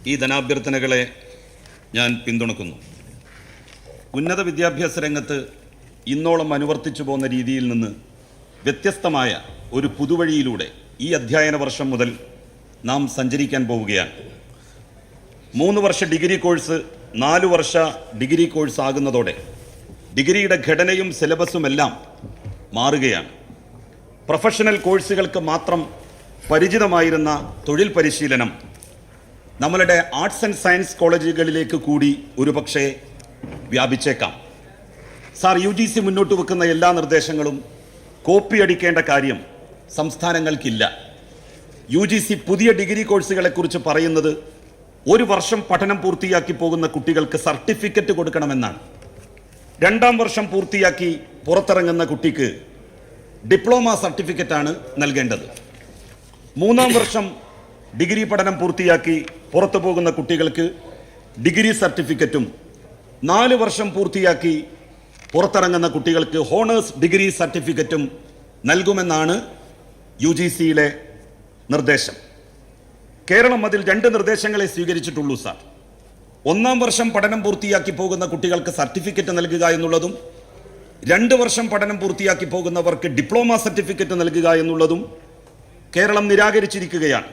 ഈ ധനാഭ്യർത്ഥനകളെ ഞാൻ പിന്തുണക്കുന്നു. ഉന്നത വിദ്യാഭ്യാസ രംഗത്ത് ഇന്നോളം അനുവർത്തിച്ചു പോകുന്ന രീതിയിൽ നിന്ന് വ്യത്യസ്തമായ ഒരു പുതുവഴിയിലൂടെ ഈ അധ്യയന വർഷം മുതൽ നാം സഞ്ചരിക്കാൻ പോവുകയാണ്. 3 വർഷ ഡിഗ്രി കോഴ്സ് 4 വർഷ ഡിഗ്രി കോഴ്സ് ആകുന്നതോടെ ഡിഗ്രിയുടെ ഘടനയും സിലബസുമെല്ലാം മാറുകയാണ്. പ്രൊഫഷണൽ കോഴ്സുകൾക്ക് മാത്രം പരിചിതമായിരുന്ന തൊഴിൽ പരിശീലനം നമ്മളുടെ ആർട്സ് ആൻഡ് സയൻസ് കോളേജുകളിലേക്ക് കൂടി ഒരുപക്ഷെ വ്യാപിച്ചേക്കാം. സാർ, UGC മുന്നോട്ട് വെക്കുന്ന എല്ലാ നിർദ്ദേശങ്ങളും കോപ്പി അടിക്കേണ്ട കാര്യം സംസ്ഥാനങ്ങൾക്കില്ല. UGC പുതിയ ഡിഗ്രി കോഴ്സുകളെക്കുറിച്ച് പറയുന്നത് 1 വർഷം പഠനം പൂർത്തിയാക്കി പോകുന്ന കുട്ടികൾക്ക് സർട്ടിഫിക്കറ്റ് കൊടുക്കണമെന്നാണ്. 2ാം വർഷം പൂർത്തിയാക്കി പുറത്തിറങ്ങുന്ന കുട്ടിക്ക് ഡിപ്ലോമ സർട്ടിഫിക്കറ്റാണ് നൽകേണ്ടത്. 3ാം വർഷം ഡിഗ്രി പഠനം പൂർത്തിയാക്കി പുറത്തു പോകുന്ന കുട്ടികൾക്ക് ഡിഗ്രി സർട്ടിഫിക്കറ്റും 4 വർഷം പൂർത്തിയാക്കി പുറത്തിറങ്ങുന്ന കുട്ടികൾക്ക് ഹോണേഴ്സ് ഡിഗ്രി സർട്ടിഫിക്കറ്റും നൽകുമെന്നാണ് UGCയിലെ നിർദ്ദേശം. കേരളം അതിൽ 2 നിർദ്ദേശങ്ങളെ സ്വീകരിച്ചിട്ടുള്ളൂ സാർ. 1ാം വർഷം പഠനം പൂർത്തിയാക്കി പോകുന്ന കുട്ടികൾക്ക് സർട്ടിഫിക്കറ്റ് നൽകുക എന്നുള്ളതും 2 വർഷം പഠനം പൂർത്തിയാക്കി പോകുന്നവർക്ക് ഡിപ്ലോമ സർട്ടിഫിക്കറ്റ് നൽകുക എന്നുള്ളതും കേരളം നിരാകരിച്ചിരിക്കുകയാണ്.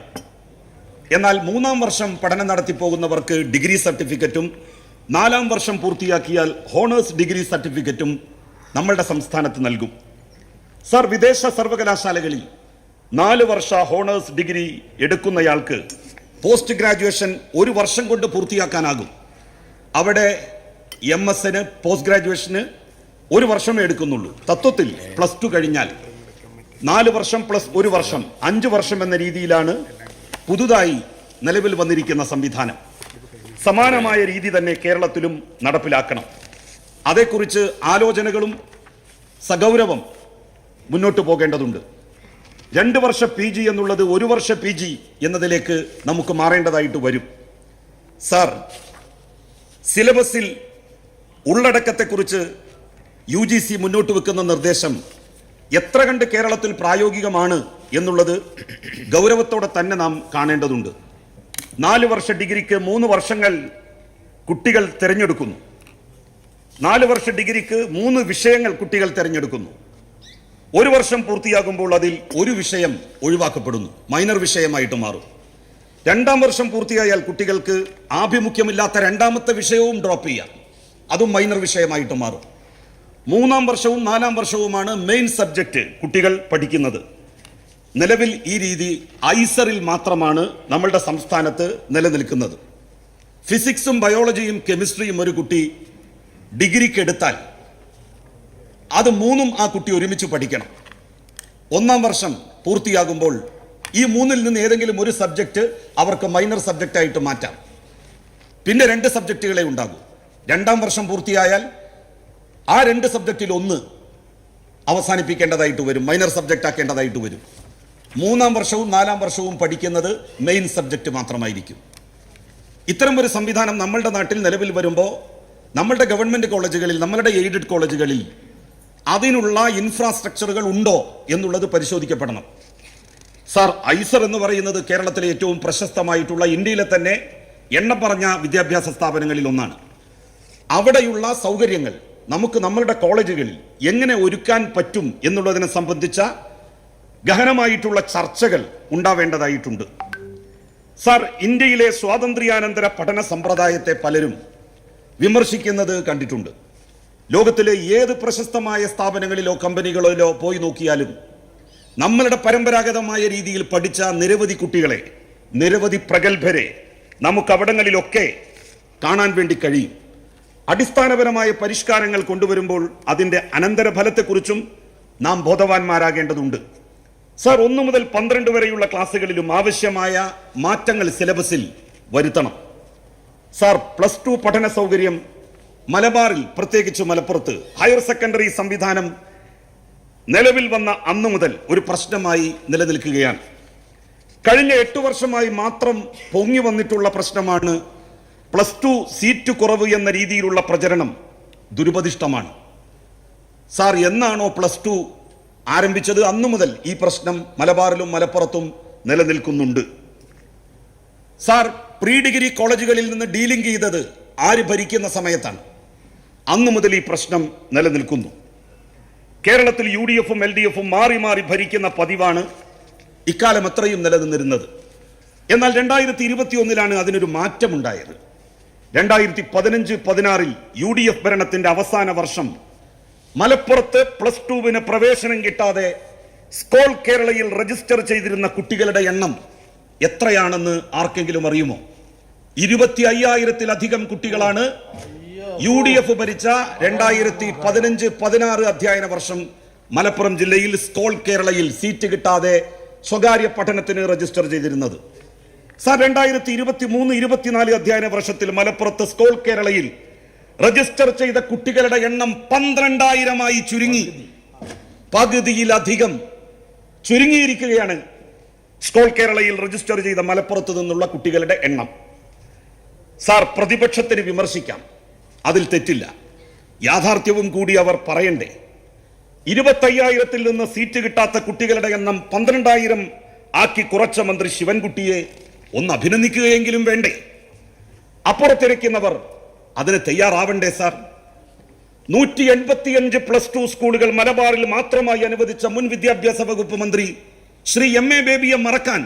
എന്നാൽ 3ാം വർഷം പഠനം നടത്തി പോകുന്നവർക്ക് ഡിഗ്രി സർട്ടിഫിക്കറ്റും 4ാം വർഷം പൂർത്തിയാക്കിയാൽ ഹോണേഴ്സ് ഡിഗ്രി സർട്ടിഫിക്കറ്റും നമ്മളുടെ സംസ്ഥാനത്ത് നൽകും. സാർ, വിദേശ സർവകലാശാലകളിൽ 4 വർഷ ഹോണേഴ്സ് ഡിഗ്രി എടുക്കുന്നയാൾക്ക് പോസ്റ്റ് ഗ്രാജുവേഷൻ 1 വർഷം കൊണ്ട് പൂർത്തിയാക്കാനാകും. അവിടെ MS-ന് പോസ്റ്റ് ഗ്രാജുവേഷന് 1 വർഷമേ എടുക്കുന്നുള്ളൂ. തത്വത്തിൽ +2 കഴിഞ്ഞാൽ 4 വർഷം + 1 വർഷം 5 വർഷം എന്ന രീതിയിലാണ് പുതുതായി നിലവിൽ വന്നിരിക്കുന്ന സംവിധാനം. സമാനമായ രീതി തന്നെ കേരളത്തിലും നടപ്പിലാക്കണം. അതേക്കുറിച്ച് ആലോചനകളും സഗൗരവം മുന്നോട്ട് പോകേണ്ടതുണ്ട്. 2 വർഷ PG എന്നുള്ളത് 1 വർഷ PG എന്നതിലേക്ക് നമുക്ക് മാറേണ്ടതായിട്ട് വരും. സാർ, സിലബസിൽ ഉള്ളടക്കത്തെക്കുറിച്ച് UGC മുന്നോട്ട് വെക്കുന്ന നിർദ്ദേശം എത്ര കണ്ട് കേരളത്തിൽ പ്രായോഗികമാണ് എന്നുള്ളത് ഗൗരവത്തോടെ തന്നെ നാം കാണേണ്ടതുണ്ട്. 4 വർഷ ഡിഗ്രിക്ക് 3 വർഷങ്ങൾ കുട്ടികൾ തിരഞ്ഞെടുക്കുന്നു. 4 വർഷ ഡിഗ്രിക്ക് 3 വിഷയങ്ങൾ കുട്ടികൾ തിരഞ്ഞെടുക്കുന്നു. 1 വർഷം പൂർത്തിയാകുമ്പോൾ അതിൽ ഒരു വിഷയം ഒഴിവാക്കപ്പെടുന്നു, മൈനർ വിഷയമായിട്ട് മാറും. 2ാം വർഷം പൂർത്തിയായാൽ കുട്ടികൾക്ക് ആഭിമുഖ്യമില്ലാത്ത 2ാമത്തെ വിഷയവും ഡ്രോപ്പ് ചെയ്യാം, അതും മൈനർ വിഷയമായിട്ട് മാറും. 3ാം വർഷവും 4ാം വർഷവുമാണ് മെയിൻ സബ്ജക്റ്റ് കുട്ടികൾ പഠിക്കുന്നത്. നിലവിൽ ഈ രീതി ഐസറിൽ മാത്രമാണ് നമ്മളുടെ സംസ്ഥാനത്ത് നിലനിൽക്കുന്നത്. ഫിസിക്സും ബയോളജിയും കെമിസ്ട്രിയും ഒരു കുട്ടി ഡിഗ്രിക്ക് എടുത്താൽ അത് 3ഉം ആ കുട്ടി ഒരുമിച്ച് പഠിക്കണം. 1ാം വർഷം പൂർത്തിയാകുമ്പോൾ ഈ 3ൽ നിന്ന് ഏതെങ്കിലും ഒരു സബ്ജക്റ്റ് അവർക്ക് മൈനർ സബ്ജക്റ്റായിട്ട് മാറ്റാം. പിന്നെ 2 സബ്ജക്റ്റുകളെ ഉണ്ടാകൂ. 2ാം വർഷം പൂർത്തിയായാൽ ആ 2 സബ്ജക്റ്റിൽ 1 അവസാനിപ്പിക്കേണ്ടതായിട്ട് വരും, മൈനർ സബ്ജക്റ്റ് ആക്കേണ്ടതായിട്ട് വരും. 3ാം വർഷവും 4ാം വർഷവും പഠിക്കുന്നത് മെയിൻ സബ്ജക്റ്റ് മാത്രമായിരിക്കും. ഇത്തരം ഒരു സംവിധാനം നമ്മളുടെ നാട്ടിൽ നിലവിൽ വരുമ്പോൾ നമ്മളുടെ ഗവൺമെൻറ് കോളേജുകളിൽ, നമ്മളുടെ എയ്ഡഡ് കോളേജുകളിൽ അതിനുള്ള ഇൻഫ്രാസ്ട്രക്ചറുകൾ ഉണ്ടോ എന്നുള്ളത് പരിശോധിക്കപ്പെടണം. സാർ, ഐസർ എന്ന് പറയുന്നത് കേരളത്തിലെ ഏറ്റവും പ്രശസ്തമായിട്ടുള്ള, ഇന്ത്യയിലെ തന്നെ എണ്ണം പറഞ്ഞ വിദ്യാഭ്യാസ സ്ഥാപനങ്ങളിൽ ഒന്നാണ്. അവിടെയുള്ള സൗകര്യങ്ങൾ നമുക്ക് നമ്മളുടെ കോളേജുകളിൽ എങ്ങനെ ഒരുക്കാൻ പറ്റും എന്നുള്ളതിനെ സംബന്ധിച്ച ഗഹനമായിട്ടുള്ള ചർച്ചകൾ ഉണ്ടാവേണ്ടതായിട്ടുണ്ട്. സാർ, ഇന്ത്യയിലെ സ്വാതന്ത്ര്യാനന്തര പഠന സമ്പ്രദായത്തെ പലരും വിമർശിക്കുന്നത് കണ്ടിട്ടുണ്ട്. ലോകത്തിലെ ഏത് പ്രശസ്തമായ സ്ഥാപനങ്ങളിലോ കമ്പനികളിലോ പോയി നോക്കിയാലും നമ്മളുടെ പരമ്പരാഗതമായ രീതിയിൽ പഠിച്ച നിരവധി കുട്ടികളെ, നിരവധി പ്രഗത്ഭരെ നമുക്ക് അവിടങ്ങളിലൊക്കെ കാണാൻ വേണ്ടി കഴിയും. അടിസ്ഥാനപരമായ പരിഷ്കാരങ്ങൾ കൊണ്ടുവരുമ്പോൾ അതിൻ്റെ അനന്തരഫലത്തെക്കുറിച്ചും നാം ബോധവാന്മാരാകേണ്ടതുണ്ട്. സാർ, 1 മുതൽ 12 വരെയുള്ള ക്ലാസ്സുകളിലും ആവശ്യമായ മാറ്റങ്ങൾ സിലബസിൽ വരുത്തണം. സാർ, +2 പഠന സൗകര്യം മലബാറിൽ, പ്രത്യേകിച്ച് മലപ്പുറത്ത് ഹയർ സെക്കൻഡറി സംവിധാനം നിലവിൽ വന്ന അന്നു മുതൽ ഒരു പ്രശ്നമായി നിലനിൽക്കുകയാണ്. കഴിഞ്ഞ 8 വർഷമായി മാത്രം പൊങ്ങി വന്നിട്ടുള്ള പ്രശ്നമാണ് +2 സീറ്റ് കുറവ് എന്ന രീതിയിലുള്ള പ്രചരണം ദുരുപദിഷ്ടമാണ്. സാർ, എന്നാണോ +2 ആരംഭിച്ചത് അന്നു മുതൽ ഈ പ്രശ്നം മലബാറിലും മലപ്പുറത്തും നിലനിൽക്കുന്നുണ്ട്. സാർ, പ്രീ ഡിഗ്രി കോളേജുകളിൽ നിന്ന് ഡീലിംഗ് ചെയ്തത് ആര് ഭരിക്കുന്ന സമയത്താണ്. അന്നു മുതൽ ഈ പ്രശ്നം നിലനിൽക്കുന്നു. കേരളത്തിൽ UDF-ഉം LDF-ഉം മാറി മാറി ഭരിക്കുന്ന പതിവാണ് ഇക്കാലം അത്രയും നിലനിന്നിരുന്നത്. എന്നാൽ 2021 അതിനൊരു മാറ്റമുണ്ടായത്. 2015-16 UDF ഭരണത്തിന്റെ അവസാന വർഷം മലപ്പുറത്ത് +2 പ്രവേശനം കിട്ടാതെ സ്കോൾ കേരളയിൽ രജിസ്റ്റർ ചെയ്തിരുന്ന കുട്ടികളുടെ എണ്ണം എത്രയാണെന്ന് ആർക്കെങ്കിലും അറിയുമോ? 25,000-ത്തിലധികം കുട്ടികളാണ് UDF ഭരിച്ച 2015-16 അധ്യയന വർഷം മലപ്പുറം ജില്ലയിൽ സ്കോൾ കേരളയിൽ സീറ്റ് കിട്ടാതെ സ്വകാര്യ പഠനത്തിന് രജിസ്റ്റർ ചെയ്തിരുന്നത്. 2023-24 അധ്യയന വർഷത്തിൽ മലപ്പുറത്ത് സ്കോൾ കേരളയിൽ രജിസ്റ്റർ ചെയ്ത കുട്ടികളുടെ എണ്ണം 12,000-ആയി ചുരുങ്ങി. പകുതിയിലധികം ചുരുങ്ങിയിരിക്കുകയാണ് സ്കോൾ കേരളയിൽ രജിസ്റ്റർ ചെയ്ത മലപ്പുറത്ത് നിന്നുള്ള കുട്ടികളുടെ എണ്ണം. പ്രതിപക്ഷത്തിന് വിമർശിക്കാം, അതിൽ തെറ്റില്ല. യാഥാർത്ഥ്യവും കൂടി അവർ പറയണ്ടേ. 25,000-ത്തിൽ നിന്ന് സീറ്റ് കിട്ടാത്ത കുട്ടികളുടെ എണ്ണം 12,000 ആക്കി കുറച്ച മന്ത്രി ശിവൻകുട്ടിയെ ഒന്ന് അഭിനന്ദിക്കുകയെങ്കിലും വേണ്ടേ? അപ്പുറത്തിരിക്കുന്നവർ അതിന് തയ്യാറാവണ്ടേ? 185 +2 സ്കൂളുകൾ മലബാറിൽ മാത്രമായി അനുവദിച്ച മുൻ വിദ്യാഭ്യാസ വകുപ്പ് മന്ത്രി ശ്രീ MA ബേബിയെ മറക്കാൻ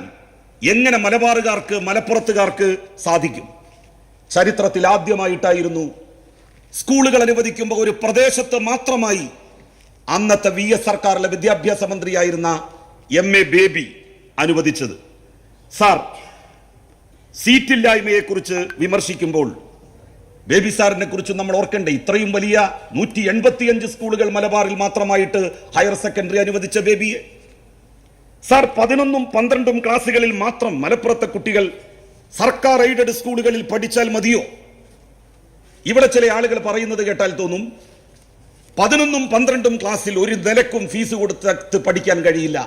എങ്ങനെ മലബാറുകാർക്ക്, മലപ്പുറത്തുകാർക്ക് സാധിക്കും? ചരിത്രത്തിൽ ആദ്യമായിട്ടായിരുന്നു സ്കൂളുകൾ അനുവദിക്കുമ്പോൾ ഒരു പ്രദേശത്ത് മാത്രമായി അന്നത്തെ VS സർക്കാരിലെ വിദ്യാഭ്യാസ മന്ത്രിയായിരുന്ന MA ബേബി അനുവദിച്ചത്. സീറ്റില്ലായ്മയെക്കുറിച്ച് വിമർശിക്കുമ്പോൾ ബേബി സാറിനെ കുറിച്ച് നമ്മൾ ഓർക്കണ്ടേ? ഇത്രയും വലിയ 185 സ്കൂളുകൾ മലബാറിൽ മാത്രമായിട്ട് ഹയർ സെക്കൻഡറി അനുവദിച്ച ബേബിയെ. 11ഉം 12ഉം ക്ലാസ്സുകളിൽ മാത്രം മലപ്പുറത്തെ കുട്ടികൾ സർക്കാർ എയ്ഡഡ് സ്കൂളുകളിൽ പഠിച്ചാൽ മതിയോ? ഇവിടെ ചില ആളുകൾ പറയുന്നത് കേട്ടാൽ തോന്നും 11ഉം 12ഉം ക്ലാസ്സിൽ ഒരു നിലക്കും ഫീസ് കൊടുത്ത് പഠിക്കാൻ കഴിയില്ല.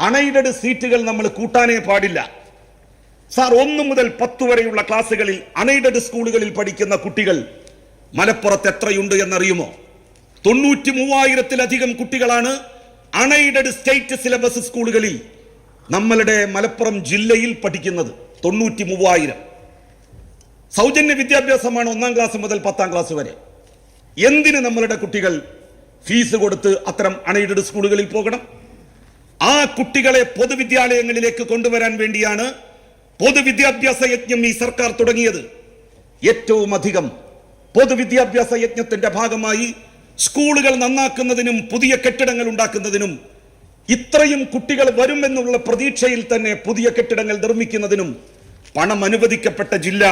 അൺഎയ്ഡഡ് സീറ്റുകൾ നമ്മൾ കൂട്ടാനേ പാടില്ല. 1 മുതൽ 10 വരെയുള്ള ക്ലാസ്സുകളിൽ അൺഎയ്ഡഡ് സ്കൂളുകളിൽ പഠിക്കുന്ന കുട്ടികൾ മലപ്പുറത്ത് എത്രയുണ്ട് എന്നറിയുമോ? 93,000-ത്തിലധികം കുട്ടികളാണ് അൺഎയ്ഡഡ് സ്റ്റേറ്റ് സിലബസ് സ്കൂളുകളിൽ നമ്മളുടെ മലപ്പുറം ജില്ലയിൽ പഠിക്കുന്നത്. 93,000. സൗജന്യ വിദ്യാഭ്യാസമാണ് 1-ാം ക്ലാസ് മുതൽ 10-ാം ക്ലാസ് വരെ. എന്തിന് നമ്മളുടെ കുട്ടികൾ ഫീസ് കൊടുത്ത് അത്തരം അൺഎയ്ഡഡ് സ്കൂളുകളിൽ പോകണം? ആ കുട്ടികളെ പൊതുവിദ്യാലയങ്ങളിലേക്ക് കൊണ്ടുവരാൻ വേണ്ടിയാണ് പൊതുവിദ്യാഭ്യാസ യജ്ഞം ഈ സർക്കാർ തുടങ്ങിയത്. ഏറ്റവും അധികം പൊതുവിദ്യാഭ്യാസ യജ്ഞത്തിന്റെ ഭാഗമായി സ്കൂളുകൾ നന്നാക്കുന്നതിനും പുതിയ കെട്ടിടങ്ങൾ ഉണ്ടാക്കുന്നതിനും ഇത്രയും കുട്ടികൾ വരുമെന്നുള്ള പ്രതീക്ഷയിൽ തന്നെ പുതിയ കെട്ടിടങ്ങൾ നിർമ്മിക്കുന്നതിനും പണം അനുവദിക്കപ്പെട്ട ജില്ല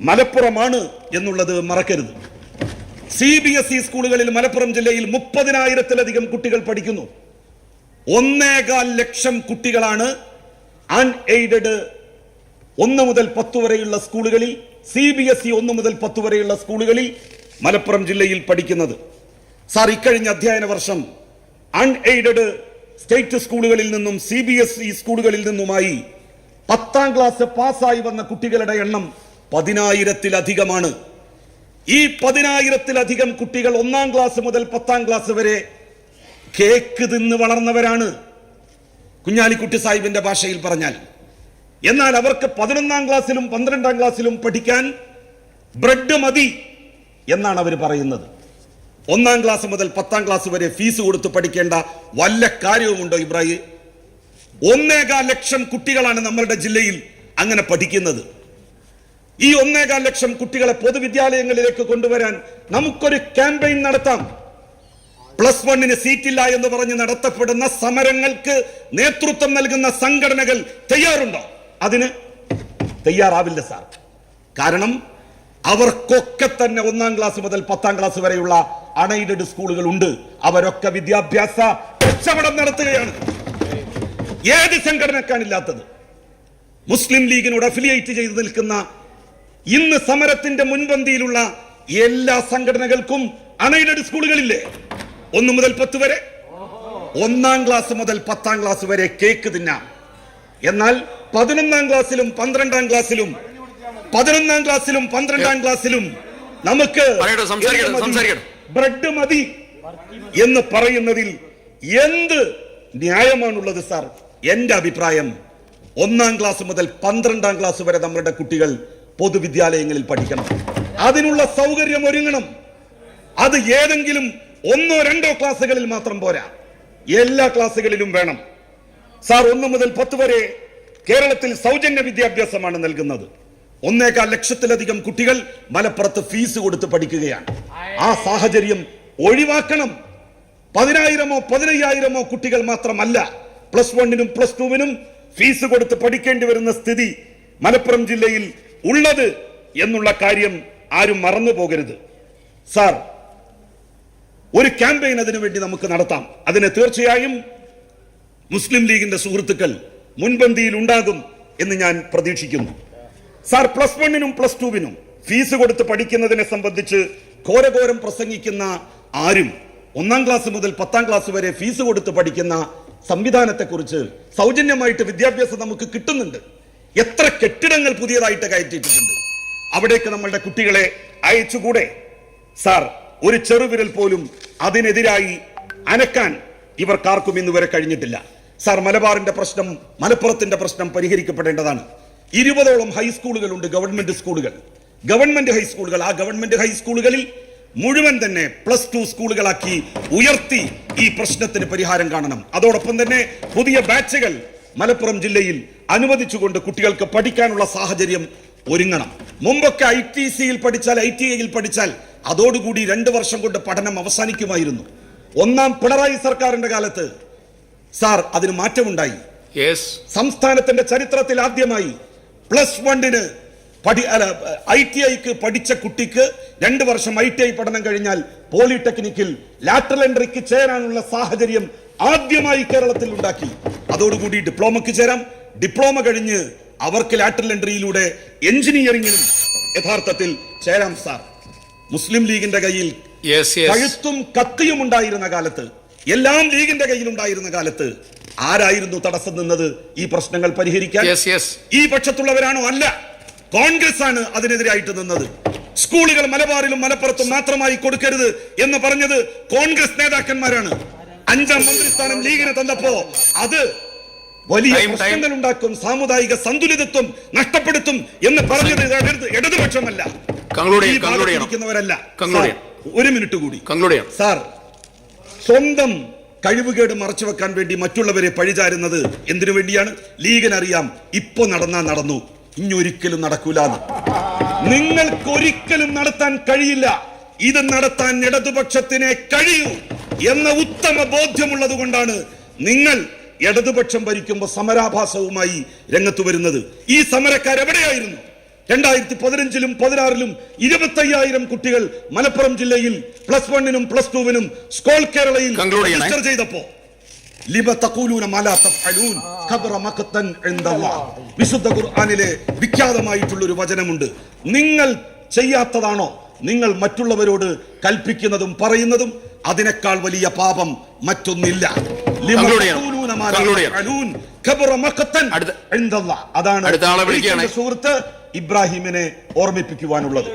മലപ്പുറമാണ് എന്നുള്ളത് മറക്കരുത്. CBSE സ്കൂളുകളിൽ മലപ്പുറം ജില്ലയിൽ 30,000-ത്തിലധികം കുട്ടികൾ പഠിക്കുന്നു. 1.25 ലക്ഷം കുട്ടികളാണ് അൺഎയ്ഡഡ് 1 മുതൽ 10 വരെയുള്ള സ്കൂളുകളിൽ, CBSE 1 മുതൽ 10 വരെയുള്ള സ്കൂളുകളിൽ മലപ്പുറം ജില്ലയിൽ പഠിക്കുന്നത്. ഇക്കഴിഞ്ഞ അധ്യയന വർഷം അൺഎയ്ഡഡ് സ്റ്റേറ്റ് സ്കൂളുകളിൽ നിന്നും CBSE സ്കൂളുകളിൽ നിന്നുമായി 10-ാം ക്ലാസ് പാസ്സായി വന്ന കുട്ടികളുടെ എണ്ണം 10,000-ത്തിലധികമാണ്. ഈ 10,000-ത്തിലധികം കുട്ടികൾ 1-ാം ക്ലാസ് മുതൽ 10-ാം ക്ലാസ് വരെ കേക്ക് തിന്ന് വളർന്നവരാണ്, കുഞ്ഞാലിക്കുട്ടി സാഹിബിന്റെ ഭാഷയിൽ പറഞ്ഞാൽ. എന്നാൽ അവർക്ക് 11-ാം ക്ലാസ്സിലും 12-ാം ക്ലാസ്സിലും പഠിക്കാൻ ബ്രെഡ് മതി എന്നാണ് അവർ പറയുന്നത്. 1-ാം ക്ലാസ് മുതൽ 10-ാം ക്ലാസ് വരെ ഫീസ് കൊടുത്ത് പഠിക്കേണ്ട വല്ല കാര്യവുമുണ്ടോ ഇബ്രാഹിം? 1.25 ലക്ഷം കുട്ടികളാണ് നമ്മളുടെ ജില്ലയിൽ അങ്ങനെ പഠിക്കുന്നത്. ഈ 1.25 ലക്ഷം കുട്ടികളെ പൊതുവിദ്യാലയങ്ങളിലേക്ക് കൊണ്ടുവരാൻ നമുക്കൊരു ക്യാമ്പയിൻ നടത്താം. +1 സീറ്റില്ല എന്ന് പറഞ്ഞ് നടത്തപ്പെടുന്ന സമരങ്ങൾക്ക് നേതൃത്വം നൽകുന്ന സംഘടനകൾ തയ്യാറുണ്ടോ? അതിന് തയ്യാറാവില്ല കാരണം അവർക്കൊക്കെ തന്നെ 1-ാം ക്ലാസ് മുതൽ 10-ാം ക്ലാസ് വരെയുള്ള അൺഎയ്ഡഡ് സ്കൂളുകൾ ഉണ്ട്. അവരൊക്കെ വിദ്യാഭ്യാസ കച്ചവടം നടത്തുകയാണ്. ഏത് സംഘടനക്കാണില്ലാത്തത്? മുസ്ലിം ലീഗിനോട് അഫിലിയേറ്റ് ചെയ്ത് നിൽക്കുന്ന ഇന്ന് സമരത്തിന്റെ മുൻപന്തിയിലുള്ള എല്ലാ സംഘടനകൾക്കും അൺഎയ്ഡഡ് സ്കൂളുകളില്ലേ? 1 മുതൽ 10 വരെ. 1-ാം ക്ലാസ് മുതൽ 10-ാം ക്ലാസ് വരെ കേക്ക് തിന്നാം. എന്നാൽ 11-ാം ക്ലാസ്സിലും 12-ാം ക്ലാസ്സിലും 11-ാം ക്ലാസ്സിലും 12-ാം ക്ലാസ്സിലും നമുക്ക് ബ്രെഡ് മതി എന്ന് പറയുന്നതിൽ എന്ത് ന്യായമാണുള്ളത്? എന്റെ അഭിപ്രായം 1-ാം ക്ലാസ് മുതൽ 12-ാം ക്ലാസ് വരെ നമ്മുടെ കുട്ടികൾ പൊതുവിദ്യാലയങ്ങളിൽ പഠിക്കണം. അതിനുള്ള സൗകര്യം ഒരുങ്ങണം. അത് ഏതെങ്കിലും 1-2 ക്ലാസ്സുകളിൽ മാത്രം പോരാ, എല്ലാ ക്ലാസ്സുകളിലും വേണം. സാർ, 1 മുതൽ 10 വരെ കേരളത്തിൽ സൗജന്യ വിദ്യാഭ്യാസമാണ് നൽകുന്നത്. 1.25 ലക്ഷത്തിലധികം കുട്ടികൾ മലപ്പുറത്ത് ഫീസ് കൊടുത്ത് പഠിക്കുകയാണ്. ആ സാഹചര്യം ഒഴിവാക്കണം. 10,000-ഓ 15,000-ഓ കുട്ടികൾ മാത്രമല്ല +1-നും +2-നും ഫീസ് കൊടുത്ത് പഠിക്കേണ്ടി വരുന്ന സ്ഥിതി മലപ്പുറം ജില്ലയിൽ ഉള്ളത് എന്നുള്ള കാര്യം ആരും മറന്നു പോകരുത്. സാർ, ഒരു ക്യാമ്പയിൻ അതിനുവേണ്ടി നമുക്ക് നടത്താം. അതിന് തീർച്ചയായും മുസ്ലിം ലീഗിന്റെ സുഹൃത്തുക്കൾ മുൻപന്തിയിൽ ഉണ്ടാകും എന്ന് ഞാൻ പ്രതീക്ഷിക്കുന്നു. സാർ, +1-നും +2-നും ഫീസ് കൊടുത്ത് പഠിക്കുന്നതിനെ സംബന്ധിച്ച് ഘോരഘോരം പ്രസംഗിക്കുന്ന ആരും 1-ാം ക്ലാസ് മുതൽ 10-ാം ക്ലാസ് വരെ ഫീസ് കൊടുത്ത് പഠിക്കുന്ന സംവിധാനത്തെക്കുറിച്ച്, സൗജന്യമായിട്ട് വിദ്യാഭ്യാസം നമുക്ക് കിട്ടുന്നുണ്ട്, എത്ര കെട്ടിടങ്ങൾ പുതിയതായിട്ട് കയറ്റിയിട്ടുണ്ട്, അവിടേക്ക് നമ്മളുടെ കുട്ടികളെ അയച്ചുകൂടെ? സാർ, ഒരു ചെറുവിരൽ പോലും അതിനെതിരായി അനക്കാൻ ഇവർക്കാർക്കും ഇന്ന് വരെ കഴിഞ്ഞിട്ടില്ല. സാർ, മലബാറിന്റെ പ്രശ്നം, മലപ്പുറത്തിന്റെ പ്രശ്നം പരിഹരിക്കപ്പെടേണ്ടതാണ്. 20ഓളം ഹൈസ്കൂളുകളുണ്ട്, ഗവൺമെന്റ് സ്കൂളുകൾ, ഗവൺമെന്റ് ഹൈസ്കൂളുകൾ. ആ ഗവൺമെന്റ് ഹൈസ്കൂളുകളിൽ മുഴുവൻ തന്നെ +2 സ്കൂളുകളാക്കി ഉയർത്തി ഈ പ്രശ്നത്തിന് പരിഹാരം കാണണം. അതോടൊപ്പം തന്നെ പുതിയ ബാച്ചുകൾ മലപ്പുറം ജില്ലയിൽ അനുവദിച്ചുകൊണ്ട് കുട്ടികൾക്ക് പഠിക്കാനുള്ള സാഹചര്യം ഒരുങ്ങണം. മുമ്പൊക്കെ ITCയിൽ പഠിച്ചാൽ, ITIയിൽ പഠിച്ചാൽ അതോടുകൂടി 2 വർഷം കൊണ്ട് പഠനം അവസാനിക്കുമായിരുന്നു. 1-ാം പിണറായി സർക്കാരിന്റെ കാലത്ത് സാർ അതിന് മാറ്റമുണ്ടായി. സംസ്ഥാനത്തിന്റെ ചരിത്രത്തിൽ ആദ്യമായി +1-ന് ITIക്ക് പഠിച്ച കുട്ടിക്ക് 2 വർഷം ITI പഠനം കഴിഞ്ഞാൽ പോളിടെക്നിക്കിൽ ലാറ്ററൽ എൻട്രിക്ക് ചേരാനുള്ള സാഹചര്യം ആദ്യമായി കേരളത്തിൽ ഉണ്ടാക്കി. അതോടുകൂടി ഡിപ്ലോമയ്ക്ക് ചേരാം. ഡിപ്ലോമ കഴിഞ്ഞ് അവർക്ക് ലാറ്ററൽ എൻട്രിയിലൂടെ എഞ്ചിനീയറിംഗിനും യഥാർത്ഥത്തിൽ ചേരാം. സാർ, മുസ്ലിം ലീഗിന്റെ കയ്യിൽ കഴുത്തും കത്തിയും ഉണ്ടായിരുന്ന കാലത്ത്, എല്ലാം ലീഗിന്റെ കയ്യിൽ ഉണ്ടായിരുന്ന കാലത്ത് ആരായിരുന്നു തടസ്സം നിന്നത് ഈ പ്രശ്നങ്ങൾ പരിഹരിക്കാൻ? ഈ പക്ഷത്തുള്ളവരാണോ? അല്ല, കോൺഗ്രസ് ആണ് അതിനെതിരായിട്ട് നിന്നത്. സ്കൂളുകൾ മലബാറിലും മലപ്പുറത്തും മാത്രമായി കൊടുക്കരുത് എന്ന് പറഞ്ഞത് കോൺഗ്രസ് നേതാക്കന്മാരാണ്. 5-ാം മന്ത്രിസ്ഥാനം ലീഗിന് തന്നപ്പോ അത് വലിയ പ്രശ്നങ്ങൾ ഉണ്ടാക്കും, സാമുദായിക സന്തുലിതത്വം നഷ്ടപ്പെടുത്തും എന്ന് പറഞ്ഞത് ഇടതുപക്ഷമല്ല, ഇരിക്കുന്നവരല്ല. 1 മിനിറ്റ് കൂടി. സാർ, സ്വന്തം കഴിവുകേട് മറച്ചു വെക്കാൻ വേണ്ടി മറ്റുള്ളവരെ പഴിചാരുന്നത് എന്തിനു വേണ്ടിയാണ്? ലീഗിനറിയാം ഇപ്പൊ നടന്നു, ഇനിയൊരിക്കലും നടക്കൂലെന്ന്. നിങ്ങൾക്കൊരിക്കലും നടത്താൻ കഴിയില്ല. ഇത് നടത്താൻ ഇടതുപക്ഷത്തിനെ കഴിയൂ എന്ന ഉത്തമ ബോധ്യമുള്ളത് കൊണ്ടാണ് നിങ്ങൾ ഇടതുപക്ഷം ഭരിക്കുമ്പോൾ സമരാഭാസവുമായി രംഗത്ത് വരുന്നത്. ഈ സമരക്കാരെവിടെയായിരുന്നു? 2015-ലും 2016-ലും 25,000 കുട്ടികൾ മലപ്പുറം ജില്ലയിൽ +1-നും +2-നും സ്കോൾ കേരളയിൽ രജിസ്റ്റർ ചെയ്തപ്പോ വിശുദ്ധ ഖുർആനിലെ വിഖ്യാതമായിട്ടുള്ള ഒരു വചനമുണ്ട്. നിങ്ങൾ ചെയ്യാത്തതാണോ നിങ്ങൾ മറ്റുള്ളവരോട് കൽപ്പിക്കുന്നതും പറയുന്നതും? അതിനേക്കാൾ വലിയ പാപം മറ്റൊന്നില്ല. അതാണ് സുഹൃത്ത് ഇബ്രാഹിമിനെ ഓർമ്മിപ്പിക്കുവാനുള്ളത്.